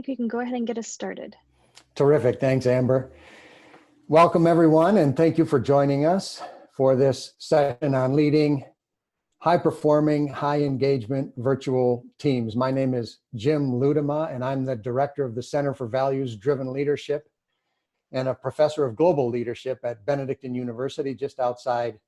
think we can go ahead and get us started. Terrific. Thanks, Amber. Welcome, everyone, and thank you for joining us for this session on leading high-performing, high-engagement virtual teams. My name is Jim Ludema, and I'm the director of the Center for Values-Driven Leadership and a professor of global leadership at Benedictine University, just outside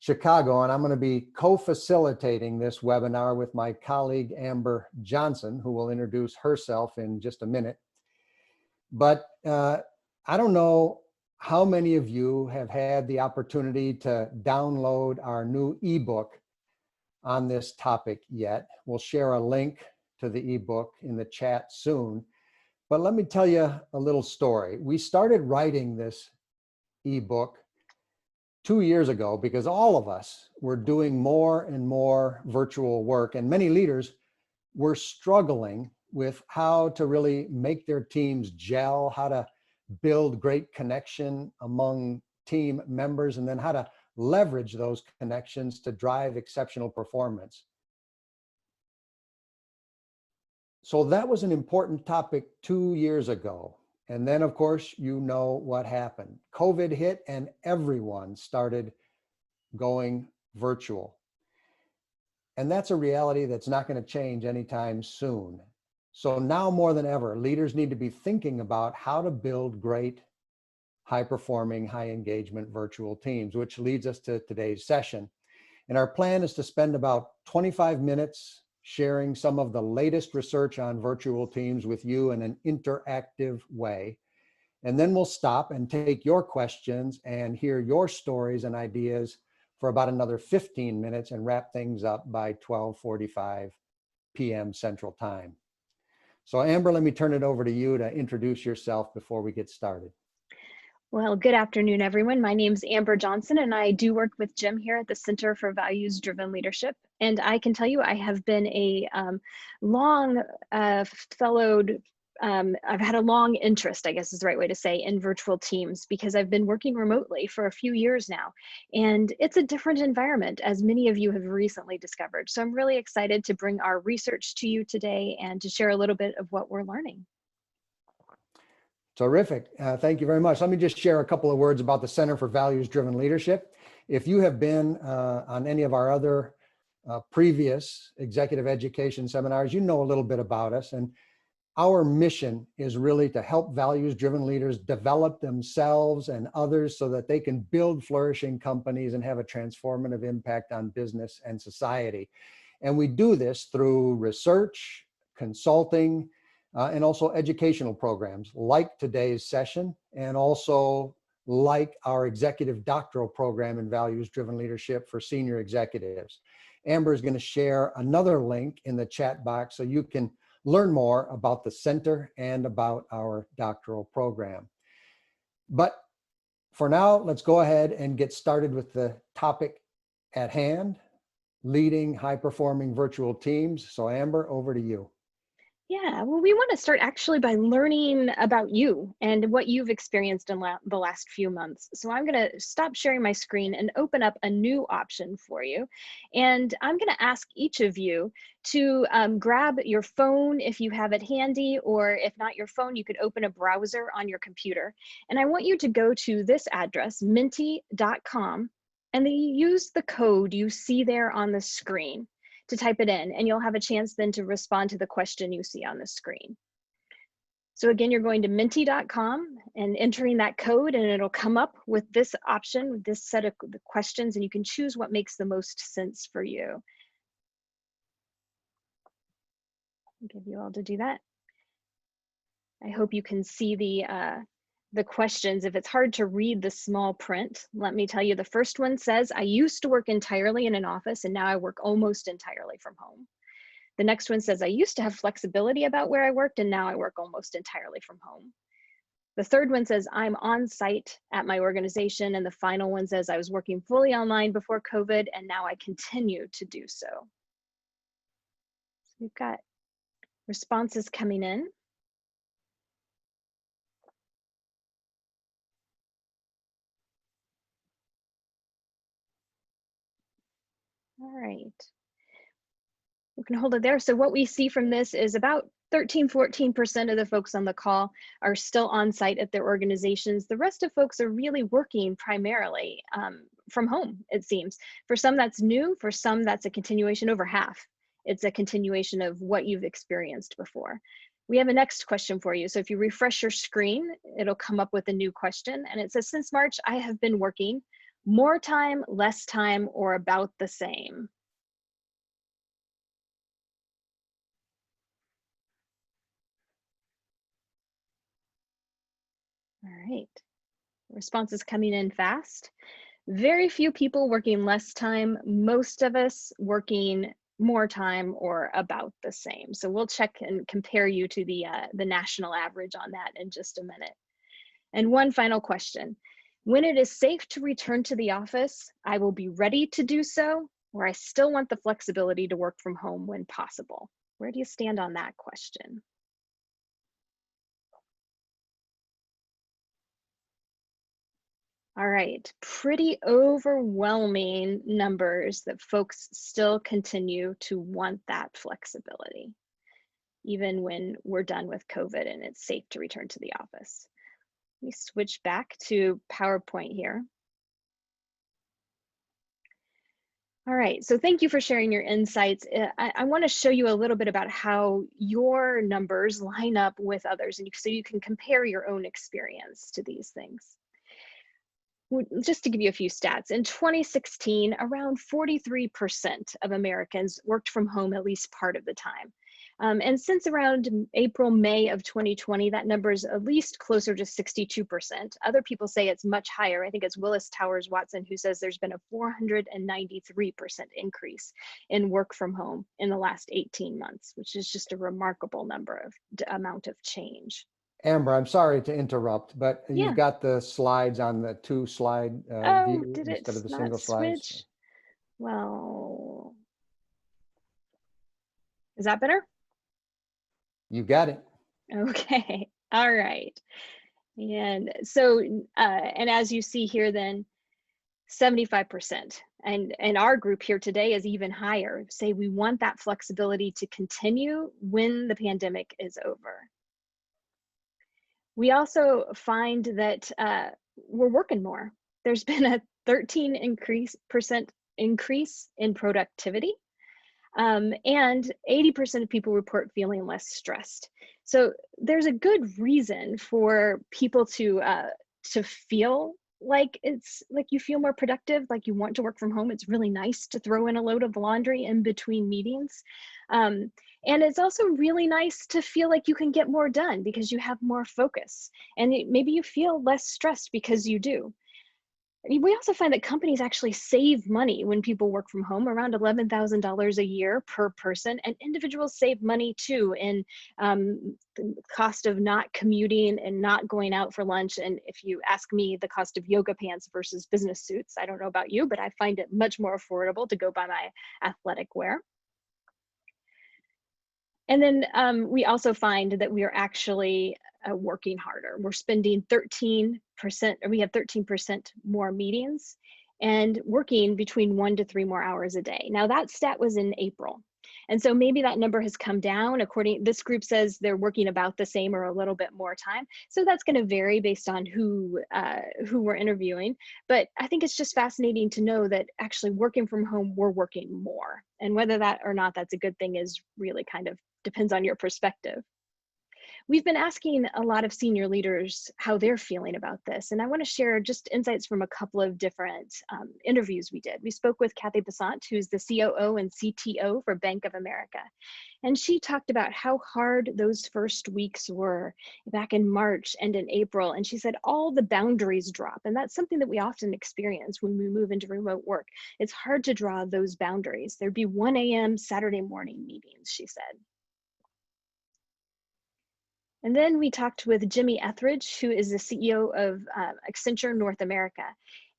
Chicago. And I'm going to be co-facilitating this webinar with my colleague, Amber Johnson, who will introduce herself in just a minute. But I don't know how many of you have had the opportunity to download our new ebook on this topic yet. We'll share a link to the ebook in the chat soon. But let me tell you a little story. We started writing this ebook 2 years ago because all of us were doing more and more virtual work, and many leaders were struggling with how to really make their teams gel, how to build great connection among team members, and then how to leverage those connections to drive exceptional performance. So that was an important topic 2 years ago. And then, of course, you know what happened. COVID hit and everyone started going virtual. And that's a reality that's not going to change anytime soon. So now more than ever, leaders need to be thinking about how to build great, high-performing, high-engagement virtual teams, which leads us to today's session. And our plan is to spend about 25 minutes sharing some of the latest research on virtual teams with you in an interactive way. And then we'll stop and take your questions and hear your stories and ideas for about another 15 minutes and wrap things up by 12:45 p.m. Central Time. So Amber, let me turn it over to you to introduce yourself before we get started. Well, good afternoon, everyone. My name is Amber Johnson, and I do work with Jim here at the Center for Values-Driven Leadership. And I can tell you I have been a I've had a long interest, I guess is the right way to say, in virtual teams because I've been working remotely for a few years now. And it's a different environment, as many of you have recently discovered. So I'm really excited to bring our research to you today and to share a little bit of what we're learning. Terrific. Thank you very much. Let me just share a couple of words about the Center for Values-Driven Leadership. If you have been on any of our other previous executive education seminars, you know a little bit about us. And our mission is really to help values-driven leaders develop themselves and others so that they can build flourishing companies and have a transformative impact on business and society. And we do this through research, consulting, and also educational programs like today's session, and also like our executive doctoral program in values-driven leadership for senior executives. Amber is going to share another link in the chat box so you can learn more about the center and about our doctoral program. But for now, let's go ahead and get started with the topic at hand, leading high-performing virtual teams. So Amber, over to you. Yeah, well, we want to start actually by learning about you and what you've experienced in the last few months. So I'm going to stop sharing my screen and open up a new option for you. And I'm going to ask each of you to grab your phone if you have it handy, or if not your phone, you could open a browser on your computer. And I want you to go to this address, menti.com, and then you use the code you see there on the screen to type it in, and you'll have a chance then to respond to the question you see on the screen. So again, you're going to menti.com and entering that code, and it'll come up with this option, with this set of the questions, and you can choose what makes the most sense for you. I'll give you all to do that. I hope you can see the questions. If it's hard to read the small print, let me tell you, the first one says, I used to work entirely in an office and now I work almost entirely from home. The next one says, I used to have flexibility about where I worked and now I work almost entirely from home. The third one says, I'm on site at my organization. And the final one says, I was working fully online before COVID and now I continue to do so. So we've got responses coming in. All right, we can hold it there. So what we see from this is about 14% of the folks on the call are still on site at their organizations. The rest of folks are really working primarily from home, it seems. For some, that's new. For some, that's a continuation. Over half, it's a continuation of what you've experienced before. We have a next question for you. So if you refresh your screen, it'll come up with a new question. And it says, since March, I have been working more time, less time, or about the same. All right, responses coming in fast. Very few people working less time, most of us working more time or about the same. So we'll check and compare you to the national average on that in just a minute. And one final question. When it is safe to return to the office, I will be ready to do so, or I still want the flexibility to work from home when possible. Where do you stand on that question? All right, pretty overwhelming numbers that folks still continue to want that flexibility, even when we're done with COVID and it's safe to return to the office. Let me switch back to PowerPoint here. All right, so thank you for sharing your insights. I want to show you a little bit about how your numbers line up with others, and so you can compare your own experience to these things. Just to give you a few stats, in 2016, around 43% of Americans worked from home at least part of the time. And since around April, May of 2020, that number is at least closer to 62%. Other people say it's much higher. I think it's Willis Towers Watson who says there's been a 493% increase in work from home in the last 18 months, which is just a remarkable amount of change. Amber, I'm sorry to interrupt, but Yeah. you've got the slides on the two slide Oh, view did it instead of the not single slides. switch? Well, is that better? You got it. Okay, all right. And so, and as you see here then, 75%. And our group here today is even higher. Say we want that flexibility to continue when the pandemic is over. We also find that we're working more. There's been a 13% increase in productivity. And 80% of people report feeling less stressed. So there's a good reason for people to feel like it's like you feel more productive, like you want to work from home. It's really nice to throw in a load of laundry in between meetings. And it's also really nice to feel like you can get more done because you have more focus. And maybe you feel less stressed because you do. We also find that companies actually save money when people work from home, around $11,000 a year per person, and individuals save money too in the cost of not commuting and not going out for lunch. And if you ask me, the cost of yoga pants versus business suits, I don't know about you, but I find it much more affordable to go buy my athletic wear. And then we also find that we are actually working harder. We're spending 13%, or we have 13% more meetings and working between 1 to 3 more hours a day. Now that stat was in April. And so maybe that number has come down. This group says they're working about the same or a little bit more time. So that's going to vary based on who we're interviewing. But I think it's just fascinating to know that actually working from home, we're working more. And whether that or not that's a good thing is really kind of depends on your perspective. We've been asking a lot of senior leaders how they're feeling about this, and I want to share just insights from a couple of different interviews we did. We spoke with Kathy Besant, who's the COO and CTO for Bank of America, and she talked about how hard those first weeks were back in March and in April, and she said all the boundaries drop, and that's something that we often experience when we move into remote work. It's hard to draw those boundaries. There'd be 1 a.m. Saturday morning meetings, she said. And then we talked with Jimmy Etheridge, who is the CEO of Accenture North America.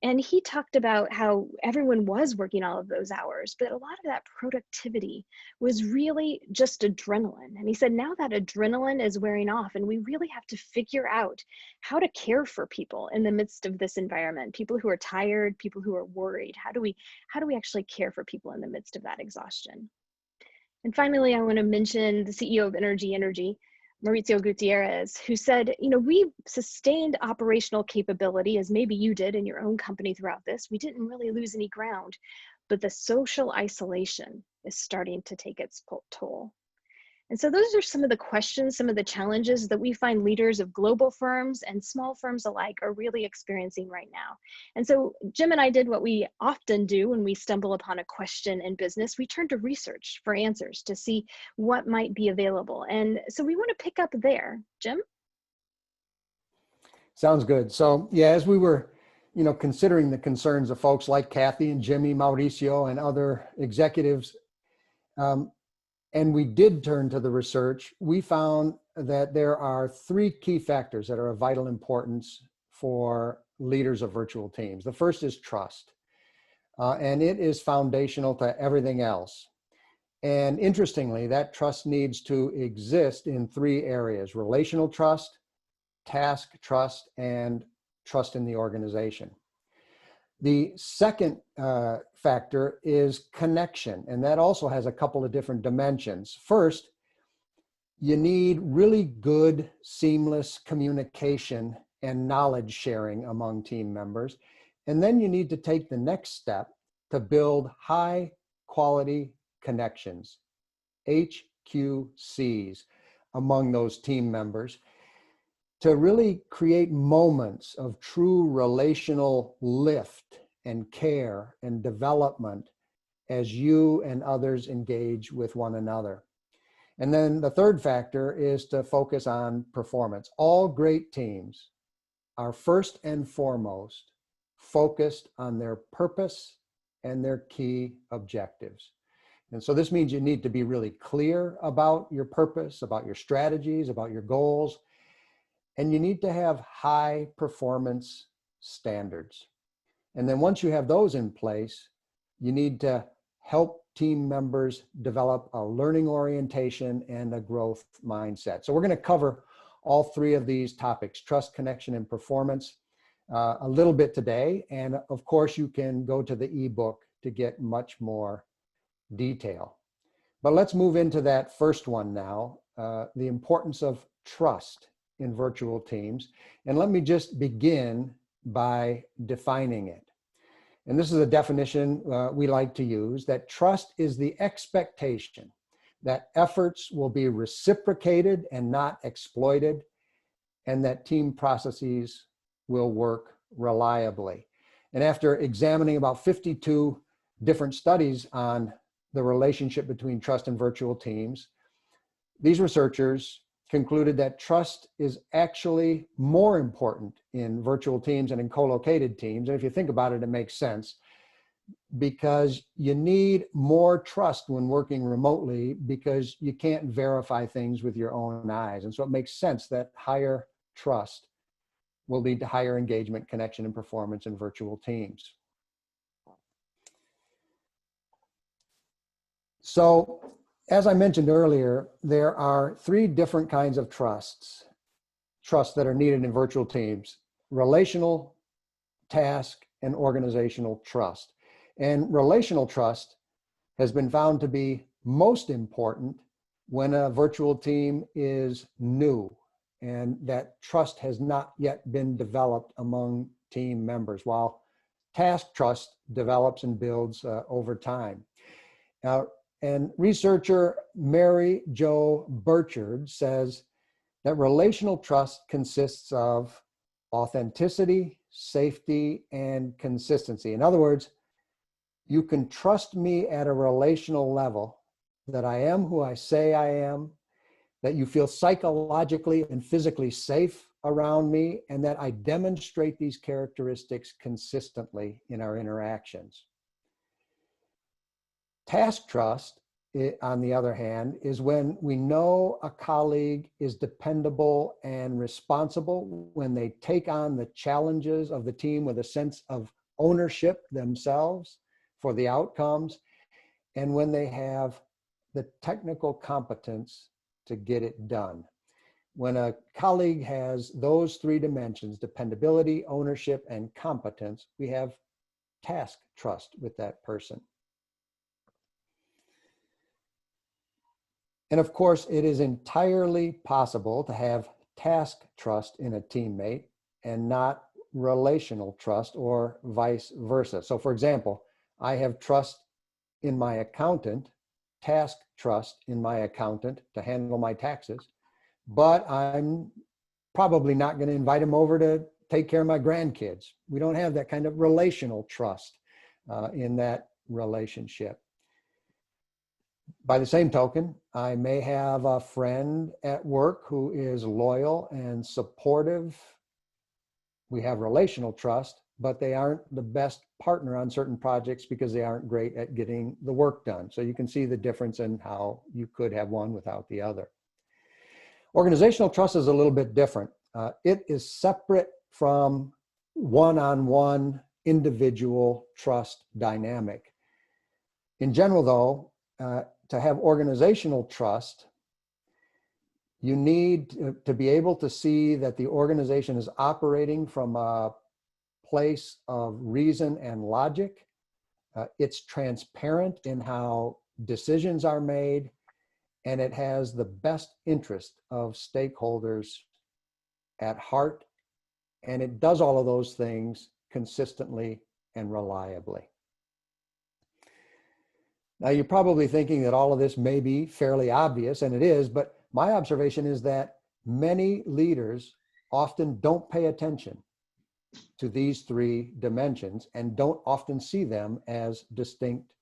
And he talked about how everyone was working all of those hours, but a lot of that productivity was really just adrenaline. And he said, now that adrenaline is wearing off, and we really have to figure out how to care for people in the midst of this environment, people who are tired, people who are worried. How do we actually care for people in the midst of that exhaustion? And finally, I want to mention the CEO of Energy, Mauricio Gutierrez, who said, we sustained operational capability as maybe you did in your own company throughout this. We didn't really lose any ground, but the social isolation is starting to take its toll. And so those are some of the questions, some of the challenges that we find leaders of global firms and small firms alike are really experiencing right now. And so Jim and I did what we often do when we stumble upon a question in business. We turn to research for answers to see what might be available. And so we want to pick up there. Jim? Sounds good. So yeah, as we were, considering the concerns of folks like Kathy and Jimmy, Mauricio, and other executives, and we did turn to the research, we found that there are three key factors that are of vital importance for leaders of virtual teams. The first is trust, and it is foundational to everything else. And interestingly, that trust needs to exist in three areas: relational trust, task trust, and trust in the organization. The second factor is connection, and that also has a couple of different dimensions. First, you need really good, seamless communication and knowledge sharing among team members. And then you need to take the next step to build high quality connections, HQCs, among those team members, to really create moments of true relational lift and care and development as you and others engage with one another. And then the third factor is to focus on performance. All great teams are first and foremost focused on their purpose and their key objectives. And so this means you need to be really clear about your purpose, about your strategies, about your goals. And you need to have high performance standards. And then once you have those in place, you need to help team members develop a learning orientation and a growth mindset. So we're going to cover all three of these topics: trust, connection, and performance, a little bit today. And of course, you can go to the ebook to get much more detail. But let's move into that first one now, the importance of trust in virtual teams. And let me just begin by defining it. And this is a definition we like to use: that trust is the expectation that efforts will be reciprocated and not exploited, and that team processes will work reliably. And after examining about 52 different studies on the relationship between trust and virtual teams, these researchers concluded that trust is actually more important in virtual teams and in co-located teams. And if you think about it, it makes sense, because you need more trust when working remotely, because you can't verify things with your own eyes. And so it makes sense that higher trust will lead to higher engagement, connection, and performance in virtual teams. So, as I mentioned earlier, there are three different kinds of trusts that are needed in virtual teams: relational, task, and organizational trust. And relational trust has been found to be most important when a virtual team is new and that trust has not yet been developed among team members, while task trust develops and builds over time. Now, and researcher Mary Jo Burchard says that relational trust consists of authenticity, safety, and consistency. In other words, you can trust me at a relational level, that I am who I say I am, that you feel psychologically and physically safe around me, and that I demonstrate these characteristics consistently in our interactions. Task trust, on the other hand, is when we know a colleague is dependable and responsible, when they take on the challenges of the team with a sense of ownership themselves for the outcomes, and when they have the technical competence to get it done. When a colleague has those three dimensions, dependability, ownership, and competence, we have task trust with that person. And of course, it is entirely possible to have task trust in a teammate and not relational trust, or vice versa. So for example, I have trust in my accountant, task trust in my accountant to handle my taxes, but I'm probably not going to invite him over to take care of my grandkids. We don't have that kind of relational trust in that relationship. By the same token, I may have a friend at work who is loyal and supportive. We have relational trust, but they aren't the best partner on certain projects because they aren't great at getting the work done. So you can see the difference in how you could have one without the other. Organizational trust is a little bit different. It is separate from one-on-one individual trust dynamic. In general, though, to have organizational trust, you need to be able to see that the organization is operating from a place of reason and logic. It's transparent in how decisions are made, and it has the best interest of stakeholders at heart, and it does all of those things consistently and reliably. Now, you're probably thinking that all of this may be fairly obvious, and it is, but my observation is that many leaders often don't pay attention to these three dimensions and don't often see them as distinct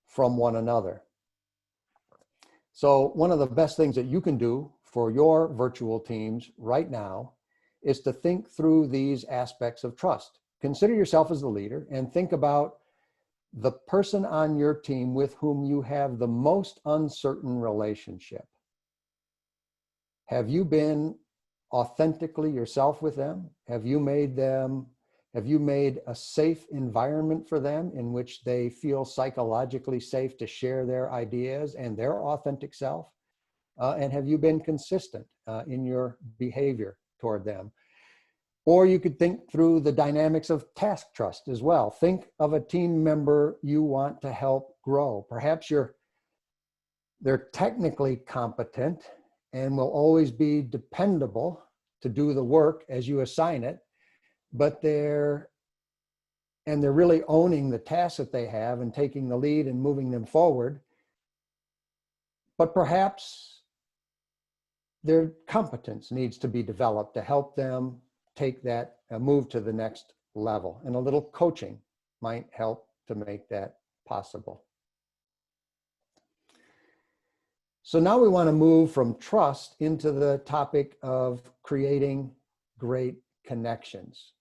from one another. So one of the best things that you can do for your virtual teams right now is to think through these aspects of trust. Consider yourself as the leader and think about the person on your team with whom you have the most uncertain relationship. Have you been authentically yourself with them? Have you made a safe environment for them in which they feel psychologically safe to share their ideas and their authentic self? And have you been consistent in your behavior toward them? Or you could think through the dynamics of task trust as well. Think of a team member you want to help grow. Perhaps they're technically competent and will always be dependable to do the work as you assign it, but they're really owning the tasks that they have and taking the lead and moving them forward. But perhaps their competence needs to be developed to help them take that move to the next level. And a little coaching might help to make that possible. So now we want to move from trust into the topic of creating great connections.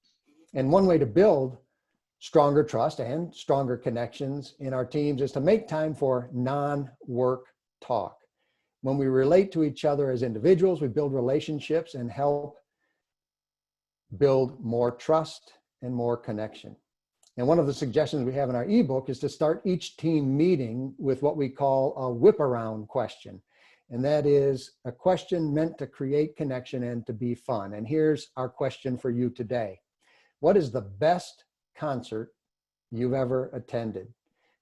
And one way to build stronger trust and stronger connections in our teams is to make time for non-work talk. When we relate to each other as individuals, we build relationships and help build more trust and more connection. And one of the suggestions we have in our ebook is to start each team meeting with what we call a whip around question. And that is a question meant to create connection and to be fun. And here's our question for you today. What is the best concert you've ever attended?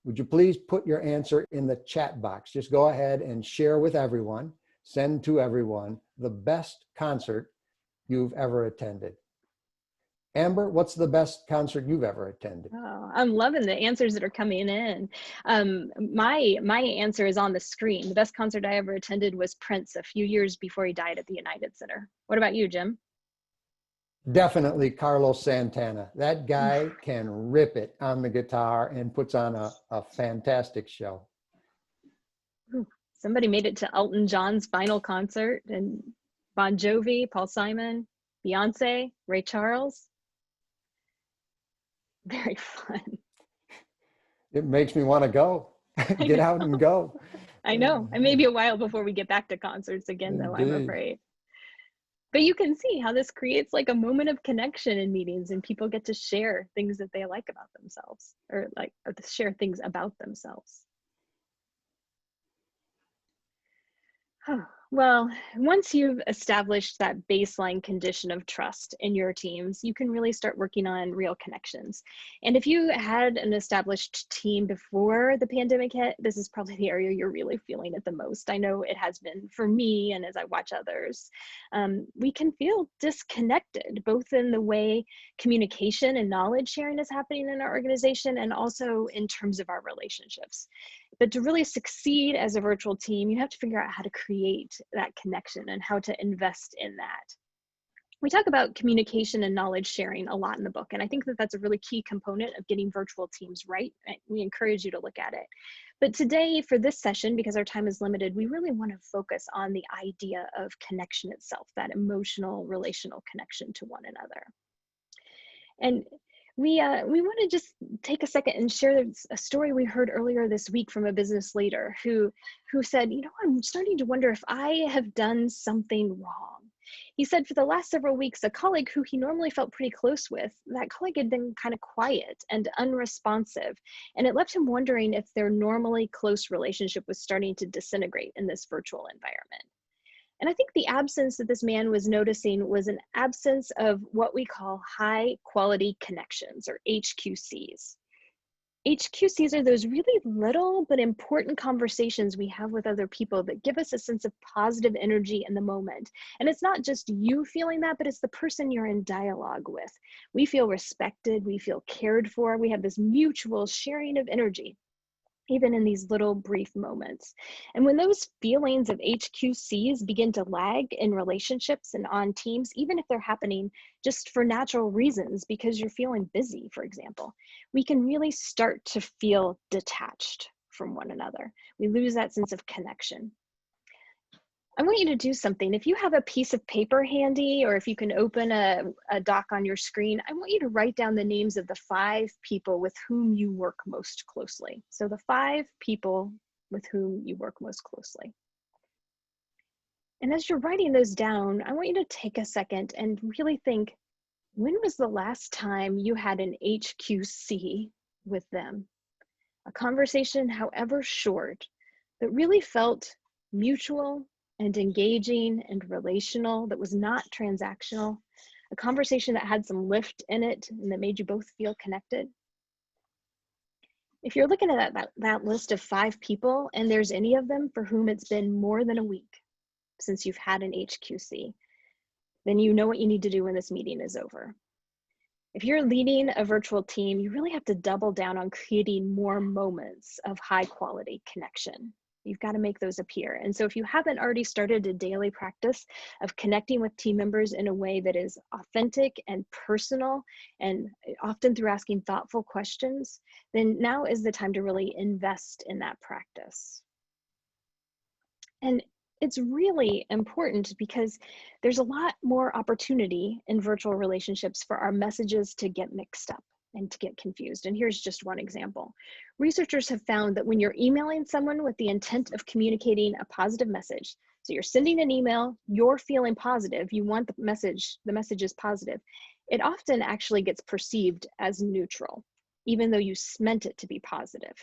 Would you please put your answer in the chat box? Just go ahead and share with everyone, send to everyone, the best concert you've ever attended. Amber, what's the best concert you've ever attended? Oh, I'm loving the answers that are coming in. My answer is on the screen. The best concert I ever attended was Prince a few years before he died at the United Center. What about you, Jim? Definitely Carlos Santana. That guy can rip it on the guitar and puts on a fantastic show. Somebody made it to Elton John's final concert, and Bon Jovi, Paul Simon, Beyonce, Ray Charles. Very fun. It makes me want to go. Get out and go. I know. It may be a while before we get back to concerts again, though, I'm Indeed. afraid. But you can see how this creates like a moment of connection in meetings, and people get to share things that they like about themselves, or share things about themselves. Well, once you've established that baseline condition of trust in your teams, you can really start working on real connections. And if you had an established team before the pandemic hit, this is probably the area you're really feeling it the most. I know it has been for me, and as I watch others, we can feel disconnected, both in the way communication and knowledge sharing is happening in our organization, and also in terms of our relationships. But to really succeed as a virtual team, you have to figure out how to create that connection and how to invest in that. We talk about communication and knowledge sharing a lot in the book, and I think that that's a really key component of getting virtual teams right. We encourage you to look at it. But today, for this session, because our time is limited, we really want to focus on the idea of connection itself, that emotional, relational connection to one another. And we want to just take a second and share a story we heard earlier this week from a business leader who said, I'm starting to wonder if I have done something wrong. He said for the last several weeks, a colleague who he normally felt pretty close with, that colleague had been kind of quiet and unresponsive, and it left him wondering if their normally close relationship was starting to disintegrate in this virtual environment. And I think the absence that this man was noticing was an absence of what we call high quality connections, or HQCs. HQCs are those really little but important conversations we have with other people that give us a sense of positive energy in the moment. And it's not just you feeling that, but it's the person you're in dialogue with. We feel respected, we feel cared for, we have this mutual sharing of energy, even in these little brief moments. And when those feelings of HQCs begin to lag in relationships and on teams, even if they're happening just for natural reasons, because you're feeling busy, for example, we can really start to feel detached from one another. We lose that sense of connection. I want you to do something. If you have a piece of paper handy, or if you can open a doc on your screen, I want you to write down the names of the 5 people with whom you work most closely. So the 5 people with whom you work most closely. And as you're writing those down, I want you to take a second and really think, when was the last time you had an HQC with them? A conversation, however short, that really felt mutual and engaging and relational, that was not transactional, a conversation that had some lift in it and that made you both feel connected. If you're looking at that list of 5 people and there's any of them for whom it's been more than a week since you've had an HQC, then you know what you need to do when this meeting is over. If you're leading a virtual team, you really have to double down on creating more moments of high quality connection. You've got to make those appear. And so if you haven't already started a daily practice of connecting with team members in a way that is authentic and personal, and often through asking thoughtful questions, then now is the time to really invest in that practice. And it's really important because there's a lot more opportunity in virtual relationships for our messages to get mixed up and to get confused. And here's just one example. Researchers have found that when you're emailing someone with the intent of communicating a positive message, so you're sending an email, you're feeling positive, you want the message is positive, it often actually gets perceived as neutral, even though you meant it to be positive.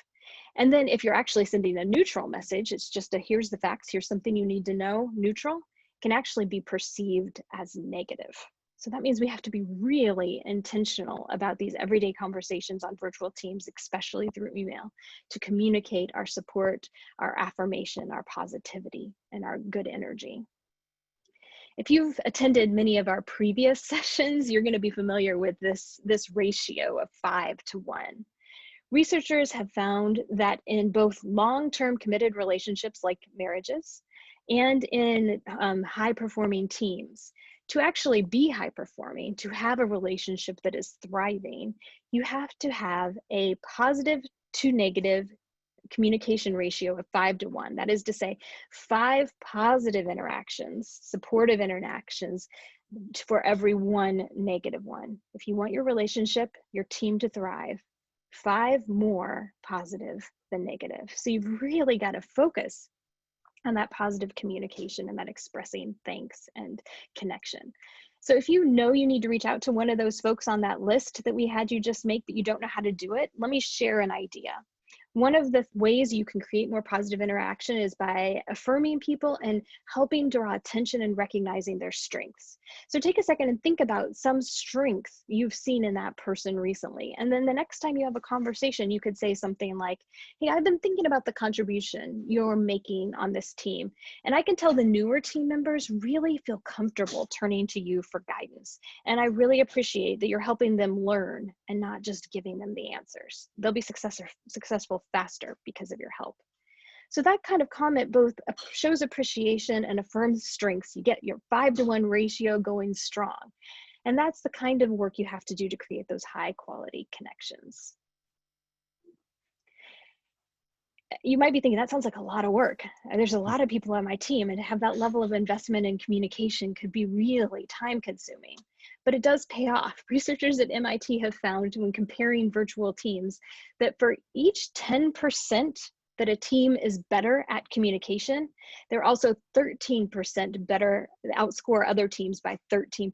And then if you're actually sending a neutral message, it's just here's the facts, here's something you need to know, neutral, can actually be perceived as negative. So that means we have to be really intentional about these everyday conversations on virtual teams, especially through email, to communicate our support, our affirmation, our positivity, and our good energy. If you've attended many of our previous sessions, you're going to be familiar with this ratio of 5 to 1. Researchers have found that in both long-term committed relationships like marriages and in high-performing teams, to actually be high-performing, to have a relationship that is thriving, you have to have a positive to negative communication ratio of 5 to 1. That is to say, 5 positive interactions, supportive interactions, for every 1 negative one. If you want your relationship, your team to thrive, 5 more positive than negative. So you've really got to focus on that positive communication and that expressing thanks and connection. So if you know you need to reach out to one of those folks on that list that we had you just make, but you don't know how to do it, let me share an idea. One of the ways you can create more positive interaction is by affirming people and helping draw attention and recognizing their strengths. So take a second and think about some strength you've seen in that person recently. And then the next time you have a conversation, you could say something like, hey, I've been thinking about the contribution you're making on this team. And I can tell the newer team members really feel comfortable turning to you for guidance. And I really appreciate that you're helping them learn and not just giving them the answers. They'll be successful faster because of your help. So that kind of comment both shows appreciation and affirms strengths. You get your 5-to-1 ratio going strong. And that's the kind of work you have to do to create those high quality connections. You might be thinking, that sounds like a lot of work. There's a lot of people on my team, and to have that level of investment in communication could be really time consuming, but it does pay off. Researchers at MIT have found when comparing virtual teams that for each 10% that a team is better at communication, they're also 13% better, outscore other teams by 13%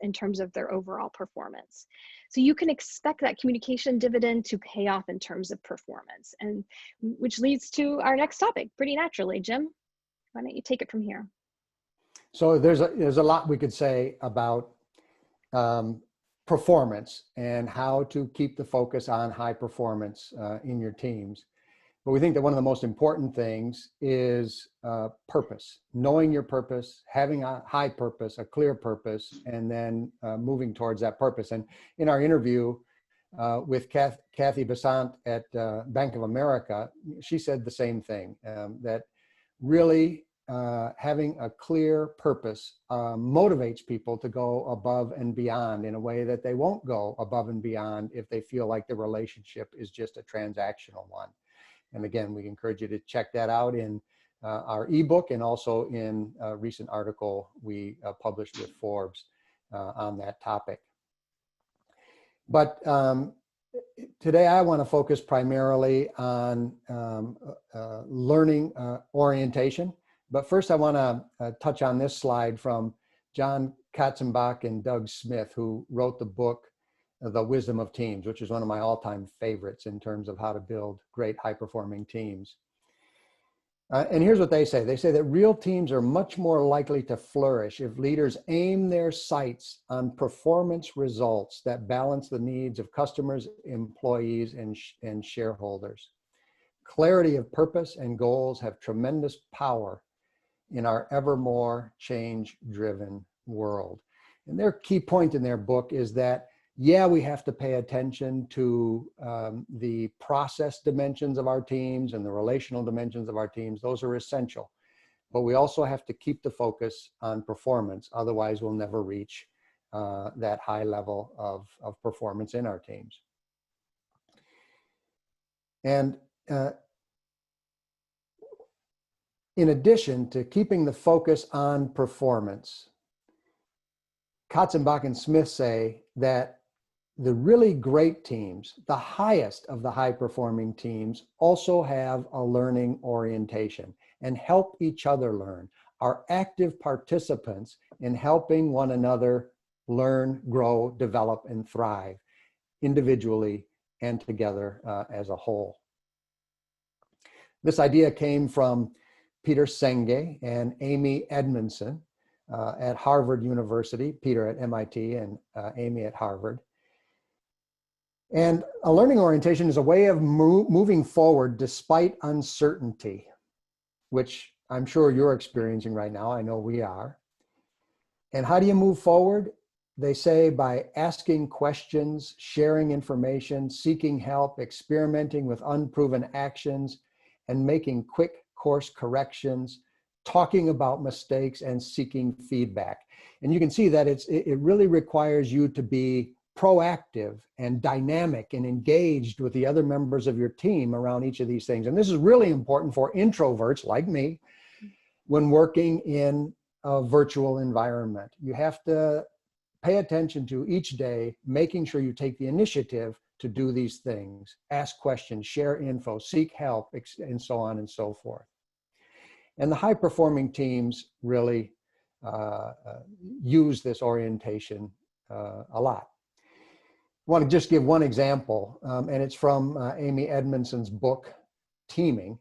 in terms of their overall performance. So you can expect that communication dividend to pay off in terms of performance, and which leads to our next topic pretty naturally. Jim, why don't you take it from here? So there's a lot we could say about performance and how to keep the focus on high performance in your teams. But we think that one of the most important things is purpose, knowing your purpose, having a high purpose, a clear purpose, and then moving towards that purpose. And in our interview with Kathy Besant at Bank of America, she said the same thing, that really having a clear purpose motivates people to go above and beyond in a way that they won't go above and beyond if they feel like the relationship is just a transactional one. And again, we encourage you to check that out in our ebook and also in a recent article we published with Forbes on that topic. But today I want to focus primarily on learning orientation. But first I want to touch on this slide from John Katzenbach and Doug Smith, who wrote the book The Wisdom of Teams, which is one of my all-time favorites in terms of how to build great high-performing teams. And here's what they say. They say that real teams are much more likely to flourish if leaders aim their sights on performance results that balance the needs of customers, employees, and shareholders. Clarity of purpose and goals have tremendous power in our ever more change-driven world. And their key point in their book is that yeah, we have to pay attention to the process dimensions of our teams and the relational dimensions of our teams. Those are essential. But we also have to keep the focus on performance. Otherwise, we'll never reach that high level of performance in our teams. And in addition to keeping the focus on performance, Katzenbach and Smith say that the really great teams, the highest of the high-performing teams, also have a learning orientation and help each other learn, are active participants in helping one another learn, grow, develop, and thrive individually and together as a whole. This idea came from Peter Senge and Amy Edmondson at Harvard University, Peter at MIT and Amy at Harvard. And a learning orientation is a way of moving forward despite uncertainty, which I'm sure you're experiencing right now. I know we are. And how do you move forward? They say by asking questions, sharing information, seeking help, experimenting with unproven actions, and making quick course corrections, talking about mistakes, and seeking feedback. And you can see that it really requires you to be proactive and dynamic and engaged with the other members of your team around each of these things. And this is really important for introverts like me when working in a virtual environment. You have to pay attention to each day, making sure you take the initiative to do these things, ask questions, share info, seek help, and so on and so forth. And the high-performing teams really use this orientation a lot. want to just give one example, and it's from Amy Edmondson's book, Teaming.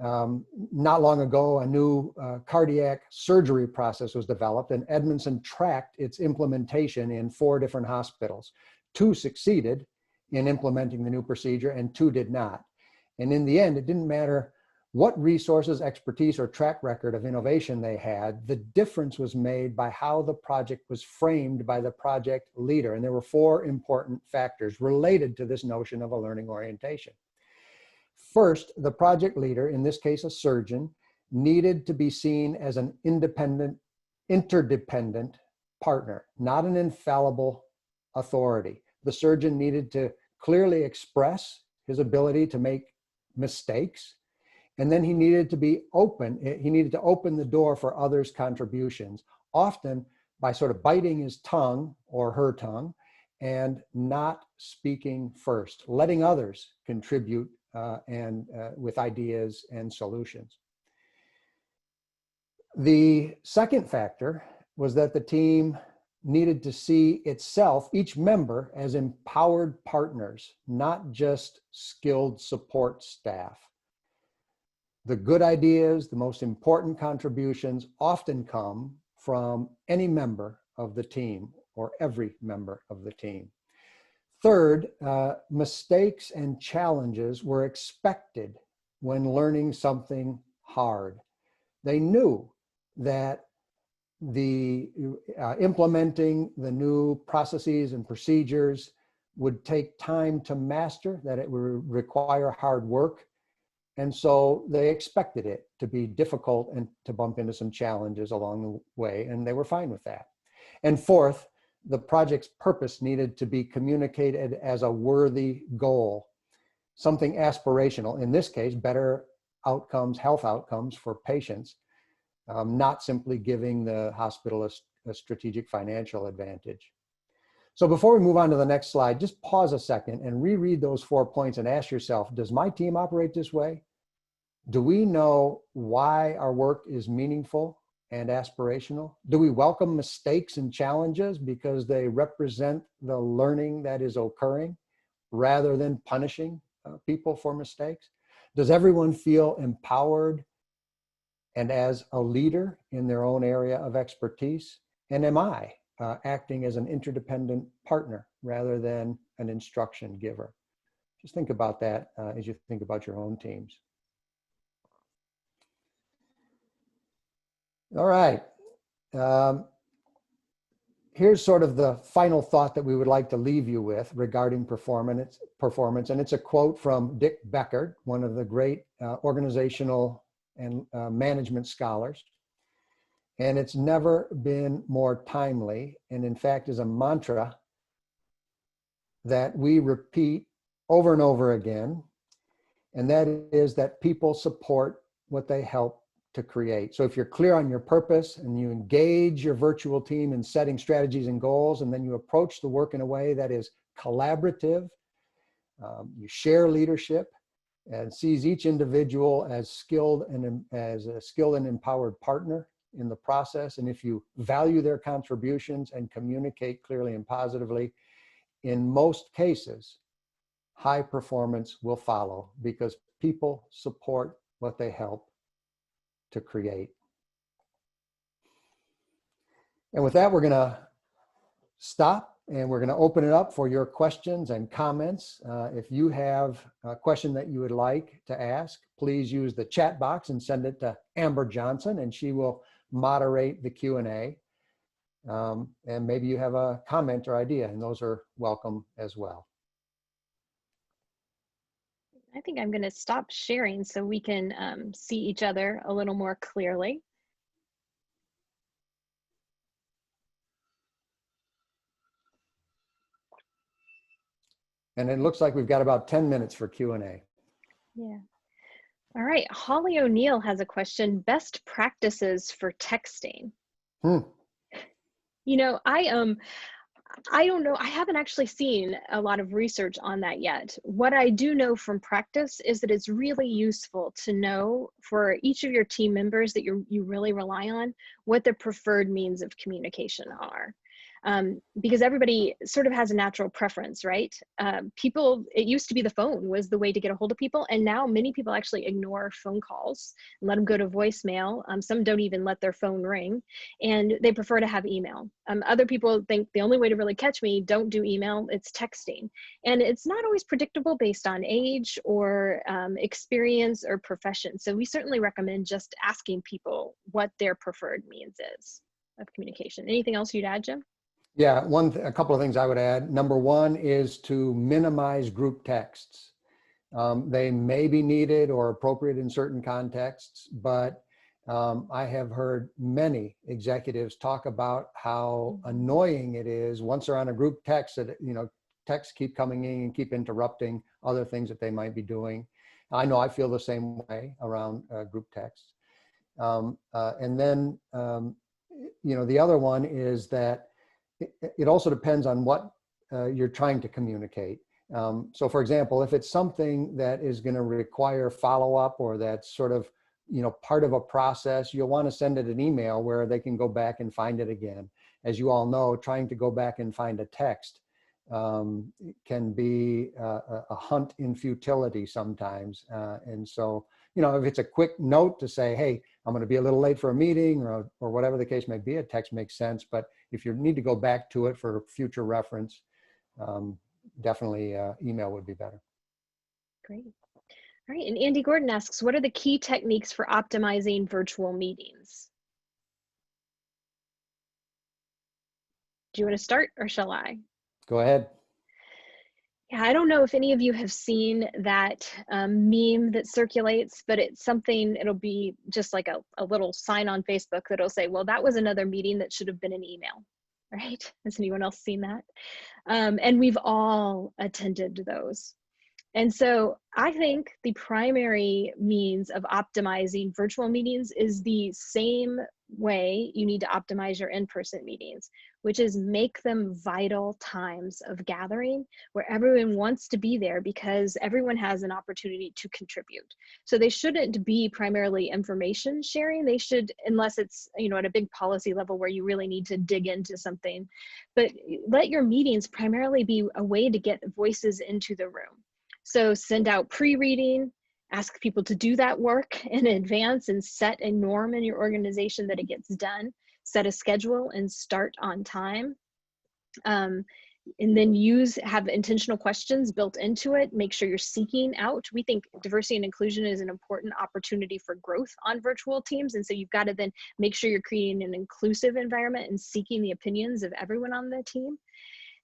Not long ago, a new cardiac surgery process was developed, and Edmondson tracked its implementation in 4 different hospitals. 2 succeeded in implementing the new procedure, and 2 did not. And in the end, it didn't matter what resources, expertise, or track record of innovation they had. The difference was made by how the project was framed by the project leader. And there were 4 important factors related to this notion of a learning orientation. First, the project leader, in this case a surgeon, needed to be seen as an independent, interdependent partner, not an infallible authority. The surgeon needed to clearly express his ability to make mistakes, and then he needed to be open. He needed to open the door for others' contributions, often by sort of biting his tongue or her tongue and not speaking first, letting others contribute with ideas and solutions. The second factor was that the team needed to see itself, each member, as empowered partners, not just skilled support staff. The good ideas, the most important contributions often come from any member of the team or every member of the team. Third, mistakes and challenges were expected when learning something hard. They knew that the implementing the new processes and procedures would take time to master, that it would require hard work. And so they expected it to be difficult and to bump into some challenges along the way, and they were fine with that. And fourth, the project's purpose needed to be communicated as a worthy goal, something aspirational, in this case, better outcomes, health outcomes for patients, not simply giving the hospital a strategic financial advantage. So before we move on to the next slide, just pause a second and reread those 4 points and ask yourself, does my team operate this way? Do we know why our work is meaningful and aspirational? Do we welcome mistakes and challenges because they represent the learning that is occurring rather than punishing people for mistakes? Does everyone feel empowered and as a leader in their own area of expertise? And am I acting as an interdependent partner rather than an instruction giver? Just think about that as you think about your own teams. All right. Here's sort of the final thought that we would like to leave you with regarding performance, and it's a quote from Dick Becker, one of the great organizational and management scholars. And it's never been more timely, and in fact is a mantra that we repeat over and over again, and that is that people support what they help to create. So if you're clear on your purpose and you engage your virtual team in setting strategies and goals, and then you approach the work in a way that is collaborative, you share leadership and sees each individual as skilled and as a skilled and empowered partner in the process. And if you value their contributions and communicate clearly and positively, in most cases, high performance will follow because people support what they help to create. And with that, we're going to stop and we're going to open it up for your questions and comments. If you have a question that you would like to ask, please use the chat box and send it to Amber Johnson, and she will moderate the Q&A. And maybe you have a comment or idea, and those are welcome as well. I think I'm going to stop sharing so we can see each other a little more clearly. And it looks like we've got about 10 minutes for Q&A. Yeah. All right. Holly O'Neill has a question. Best practices for texting. You know, I don't know. I haven't actually seen a lot of research on that yet. What I do know from practice is that it's really useful to know for each of your team members that you really rely on what their preferred means of communication are. because everybody sort of has a natural preference, right? People, it used to be the phone was the way to get a hold of people, and now many people actually ignore phone calls and let them go to voicemail. Some don't even let their phone ring, and they prefer to have email. Other people think the only way to really catch me, don't do email, it's texting. And it's not always predictable based on age or experience or profession. So we certainly recommend just asking people what their preferred means is of communication. Anything else you'd add, Jim? Yeah, a couple of things I would add. Number one is to minimize group texts. They may be needed or appropriate in certain contexts, but I have heard many executives talk about how annoying it is once they're on a group text that, texts keep coming in and keep interrupting other things that they might be doing. I know I feel the same way around group texts. And then, the other one is that it also depends on what you're trying to communicate. So for example, if it's something that is going to require follow-up or that's sort of, part of a process, you'll want to send it an email where they can go back and find it again. As you all know, trying to go back and find a text can be a hunt in futility sometimes. And so, if it's a quick note to say, hey, I'm going to be a little late for a meeting or whatever the case may be, a text makes sense. But if you need to go back to it for future reference, definitely email would be better. Great. All right, and Andy Gordon asks, what are the key techniques for optimizing virtual meetings? Do you want to start or shall I? Go ahead. Yeah, I don't know if any of you have seen that meme that circulates, but it's something, it'll be just like a little sign on Facebook that'll say, well, that was another meeting that should have been an email, right? Has anyone else seen that? And we've all attended those. And so I think the primary means of optimizing virtual meetings is the same way you need to optimize your in-person meetings, which is make them vital times of gathering where everyone wants to be there because everyone has an opportunity to contribute. So they shouldn't be primarily information sharing. They should, unless it's, at a big policy level where you really need to dig into something, but let your meetings primarily be a way to get voices into the room. So send out pre-reading, ask people to do that work in advance and set a norm in your organization that it gets done, set a schedule and start on time. And then have intentional questions built into it. Make sure you're seeking out. We think diversity and inclusion is an important opportunity for growth on virtual teams. And so you've got to then make sure you're creating an inclusive environment and seeking the opinions of everyone on the team.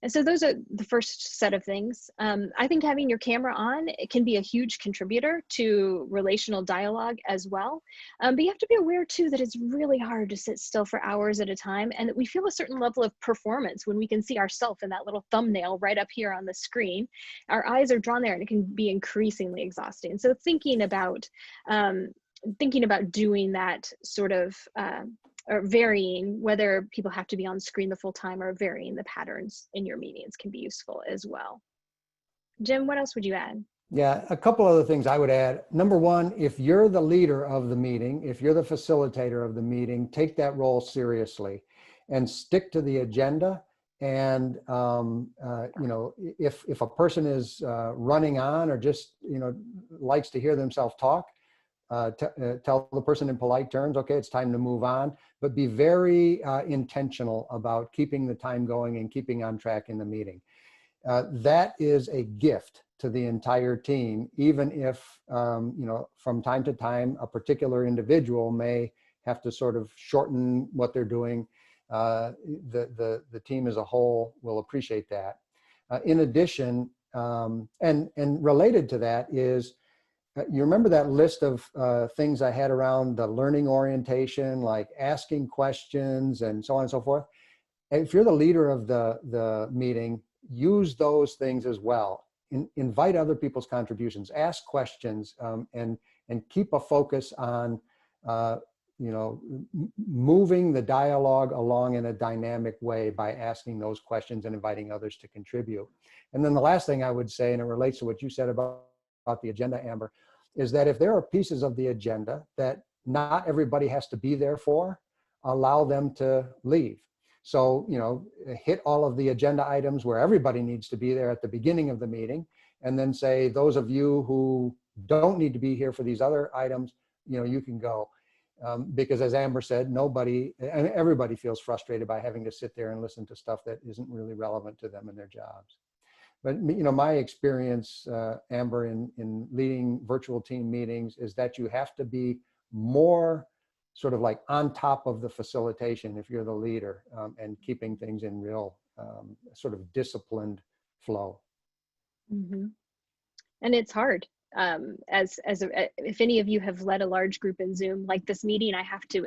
And so those are the first set of things. I think having your camera on, it can be a huge contributor to relational dialogue as well. But you have to be aware too that it's really hard to sit still for hours at a time and that we feel a certain level of performance when we can see ourselves in that little thumbnail right up here on the screen. Our eyes are drawn there and it can be increasingly exhausting. So thinking about doing that sort of or varying whether people have to be on screen the full time or varying the patterns in your meetings can be useful as well. Jim, what else would you add? Yeah, a couple other things I would add. Number one, if you're the leader of the meeting, if you're the facilitator of the meeting, take that role seriously and stick to the agenda. And, if a person is running on or just, likes to hear themselves talk, tell the person in polite terms, okay, it's time to move on, but be very intentional about keeping the time going and keeping on track in the meeting. That is a gift to the entire team, even if, from time to time, a particular individual may have to sort of shorten what they're doing. The team as a whole will appreciate that. In addition, and related to that is, you remember that list of things I had around the learning orientation, like asking questions and so on and so forth? And if you're the leader of the meeting, use those things as well. Invite other people's contributions, ask questions, and keep a focus on moving the dialogue along in a dynamic way by asking those questions and inviting others to contribute. And then the last thing I would say, and it relates to what you said about the agenda, Amber, is that if there are pieces of the agenda that not everybody has to be there for, allow them to leave. So, hit all of the agenda items where everybody needs to be there at the beginning of the meeting, and then say, those of you who don't need to be here for these other items, you can go. Because as Amber said, everybody feels frustrated by having to sit there and listen to stuff that isn't really relevant to them and their jobs. But my experience, Amber, in leading virtual team meetings is that you have to be more sort of like on top of the facilitation if you're the leader, and keeping things in real sort of disciplined flow. Mm-hmm. And it's hard. If any of you have led a large group in Zoom, like this meeting, I have to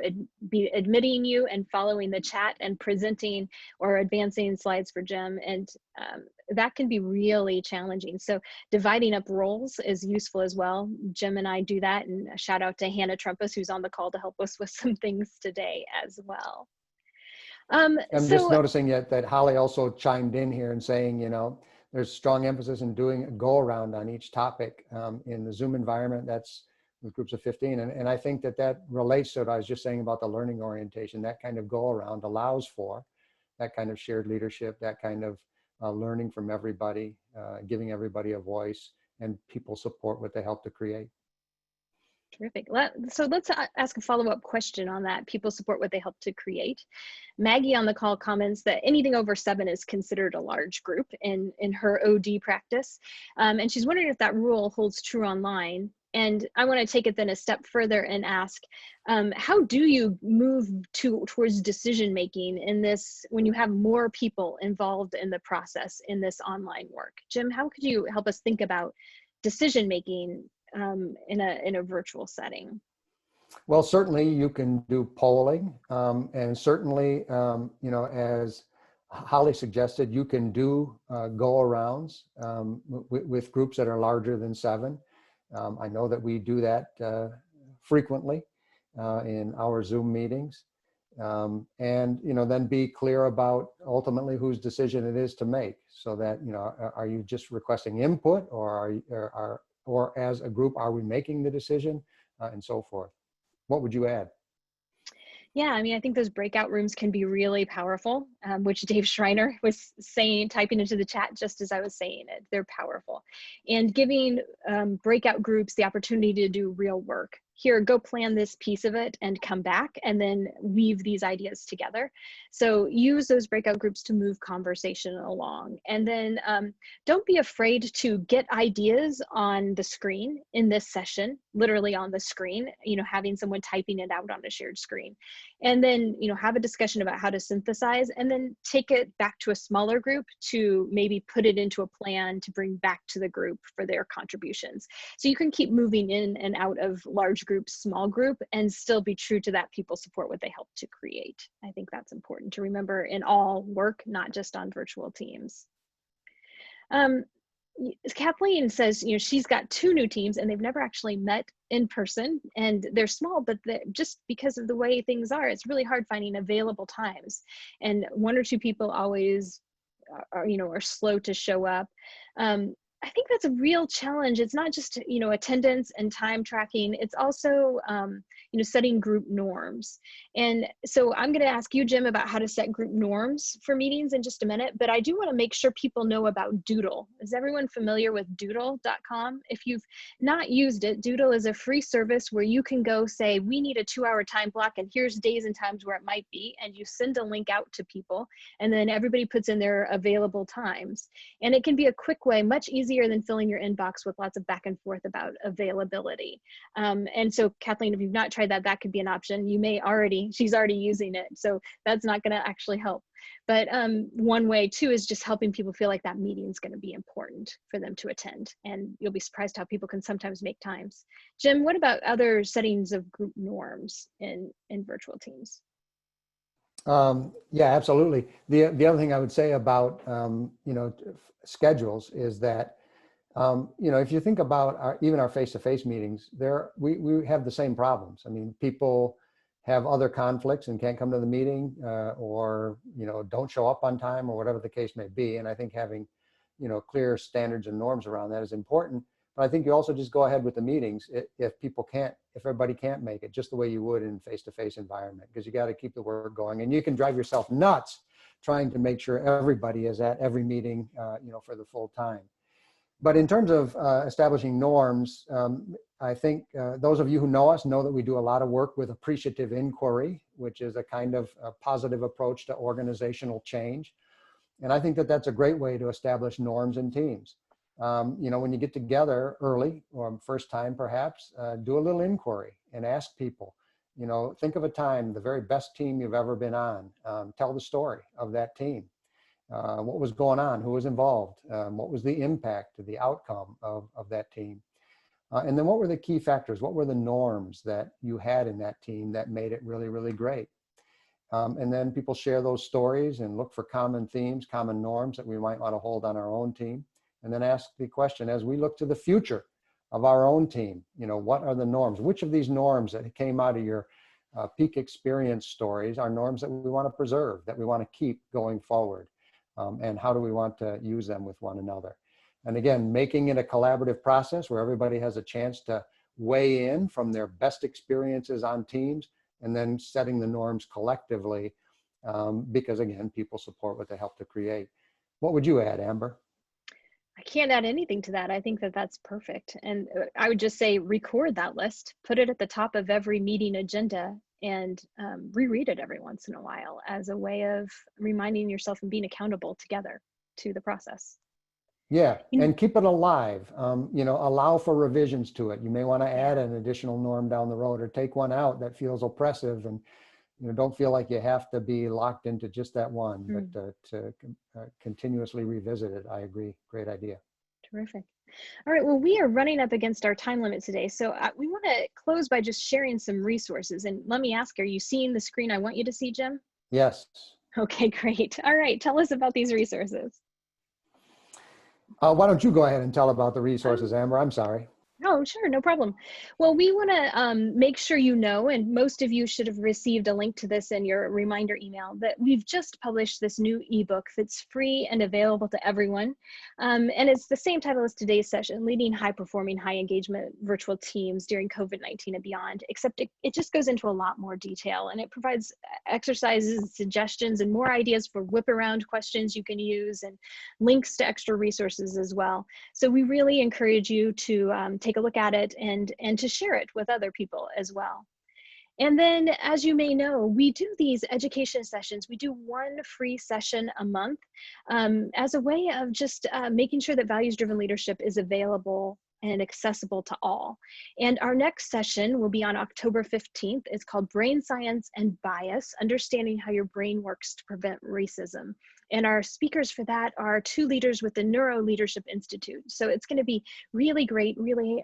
be admitting you and following the chat and presenting or advancing slides for Jim. And that can be really challenging. So dividing up roles is useful as well. Jim and I do that. And a shout out to Hannah Trumpus, who's on the call to help us with some things today as well. I'm just noticing that Holly also chimed in here and saying, there's strong emphasis in doing a go around on each topic in the Zoom environment. That's with groups of 15. And I think that relates to what I was just saying about the learning orientation. That kind of go around allows for that kind of shared leadership, that kind of learning from everybody, giving everybody a voice, and people support what they help to create. Terrific. So let's ask a follow-up question on that. People support what they help to create. Maggie on the call comments that anything over 7 is considered a large group in her OD practice. And she's wondering if that rule holds true online. And I want to take it then a step further and ask, how do you move towards decision-making in this, when you have more people involved in the process in this online work? Jim, how could you help us think about decision-making in a virtual setting? Well, certainly you can do polling, and certainly, as Holly suggested, you can do go-arounds with groups that are larger than 7. I know that we do that frequently in our Zoom meetings, and then be clear about ultimately whose decision it is to make, so that are you just requesting input, or as a group, are we making the decision, and so forth. What would you add? Yeah, I mean, I think those breakout rooms can be really powerful, which Dave Schreiner was typing into the chat just as I was saying it. They're powerful. And giving breakout groups the opportunity to do real work. Here, go plan this piece of it and come back and then weave these ideas together. So use those breakout groups to move conversation along. And then don't be afraid to get ideas on the screen in this session, literally on the screen, having someone typing it out on a shared screen. And then, have a discussion about how to synthesize, and then take it back to a smaller group to maybe put it into a plan to bring back to the group for their contributions. So you can keep moving in and out of large group, small group, and still be true to that people support what they help to create. I think that's important to remember in all work, not just on virtual teams. Kathleen says, she's got 2 new teams and they've never actually met in person, and they're small, but just because of the way things are, it's really hard finding available times. And 1 or 2 people always are slow to show up. I think that's a real challenge. It's not just, attendance and time tracking. It's also, setting group norms. And so I'm going to ask you, Jim, about how to set group norms for meetings in just a minute, but I do want to make sure people know about Doodle. Is everyone familiar with doodle.com? If you've not used it, Doodle is a free service where you can go say, we need a 2-hour time block and here's days and times where it might be, and you send a link out to people, and then everybody puts in their available times. And it can be a quick way, much easier than filling your inbox with lots of back and forth about availability. And so Kathleen, if you've not tried that, that could be an option. She's already using it, so that's not going to actually help. But one way too is just helping people feel like that meeting is going to be important for them to attend. And you'll be surprised how people can sometimes make times. Jim, what about other settings of group norms in virtual teams? Yeah, absolutely. The other thing I would say about schedules is that if you think about even our face-to-face meetings, we have the same problems. I mean, people have other conflicts and can't come to the meeting, or don't show up on time, or whatever the case may be. And I think having clear standards and norms around that is important. But I think you also just go ahead with the meetings if everybody can't make it, just the way you would in face-to-face environment, because you got to keep the work going. And you can drive yourself nuts trying to make sure everybody is at every meeting, for the full time. But in terms of establishing norms, I think those of you who know us know that we do a lot of work with appreciative inquiry, which is a kind of a positive approach to organizational change. And I think that that's a great way to establish norms in teams. When you get together early or first time perhaps, do a little inquiry and ask people, think of a time, the very best team you've ever been on. Tell the story of that team. What was going on, who was involved, what was the impact, the outcome of that team. And then what were the key factors? What were the norms that you had in that team that made it really, really great? And then people share those stories and look for common themes, common norms that we might want to hold on our own team. And then ask the question, as we look to the future of our own team, what are the norms? Which of these norms that came out of your peak experience stories are norms that we want to preserve, that we want to keep going forward? And how do we want to use them with one another? And again, making it a collaborative process where everybody has a chance to weigh in from their best experiences on teams, and then setting the norms collectively, because again, people support what they help to create. What would you add, Amber? I can't add anything to that. I think that that's perfect. And I would just say record that list, put it at the top of every meeting agenda, and reread it every once in a while as a way of reminding yourself and being accountable together to the process. Yeah, and keep it alive. Allow for revisions to it. You may want to add an additional norm down the road, or take one out that feels oppressive, and don't feel like you have to be locked into just that one, but to continuously revisit it. I agree. Great idea. Terrific. All right, well, we are running up against our time limit today, so we want to close by just sharing some resources. And let me ask, are you seeing the screen I want you to see, Jim? Yes. Okay, great. All right, tell us about these resources. Why don't you go ahead and tell about the resources, Amber? I'm sorry. Oh, sure, no problem. Well, we want to make sure you know, and most of you should have received a link to this in your reminder email, that we've just published this new ebook that's free and available to everyone. And it's the same title as today's session, Leading High-Performing, High-Engagement Virtual Teams During COVID-19 and Beyond, except it just goes into a lot more detail, and it provides exercises, suggestions, and more ideas for whip-around questions you can use, and links to extra resources as well. So we really encourage you to take a look at it and to share it with other people as well. And then, as you may know, we do these education sessions. We do one free session a month as a way of just making sure that values-driven leadership is available and accessible to all. And our next session will be on October 15th. It's called Brain Science and Bias, Understanding How Your Brain Works to Prevent Racism. And our speakers for that are two leaders with the Neuro Leadership Institute. So it's going to be really great, really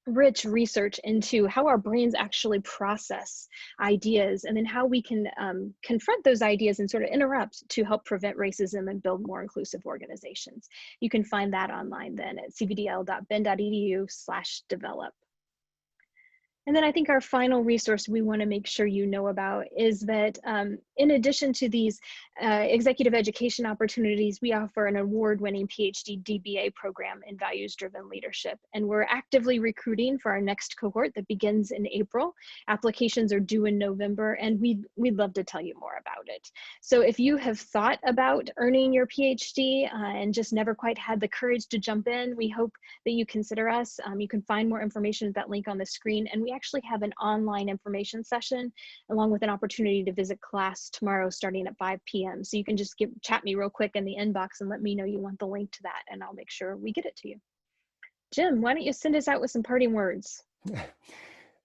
rich research into how our brains actually process ideas, and then how we can confront those ideas and sort of interrupt to help prevent racism and build more inclusive organizations. You can find that online then at cvdl.ben.edu/develop. And then I think our final resource we want to make sure you know about is that in addition to these executive education opportunities, we offer an award-winning PhD DBA program in values-driven leadership. And we're actively recruiting for our next cohort that begins in April. Applications are due in November, and we'd love to tell you more about it. So if you have thought about earning your PhD and just never quite had the courage to jump in, we hope that you consider us. You can find more information at that link on the screen, and we actually have an online information session along with an opportunity to visit class tomorrow starting at 5 p.m. So you can just chat me real quick in the inbox and let me know you want the link to that, and I'll make sure we get it to you. Jim, why don't you send us out with some parting words?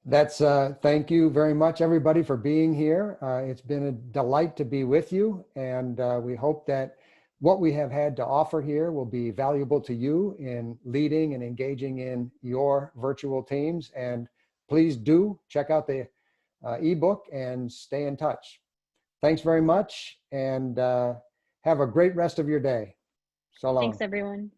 That's thank you very much, everybody, for being here. It's been a delight to be with you, and we hope that what we have had to offer here will be valuable to you in leading and engaging in your virtual teams. And please do check out the ebook and stay in touch. Thanks very much, and have a great rest of your day. So long. Thanks, everyone.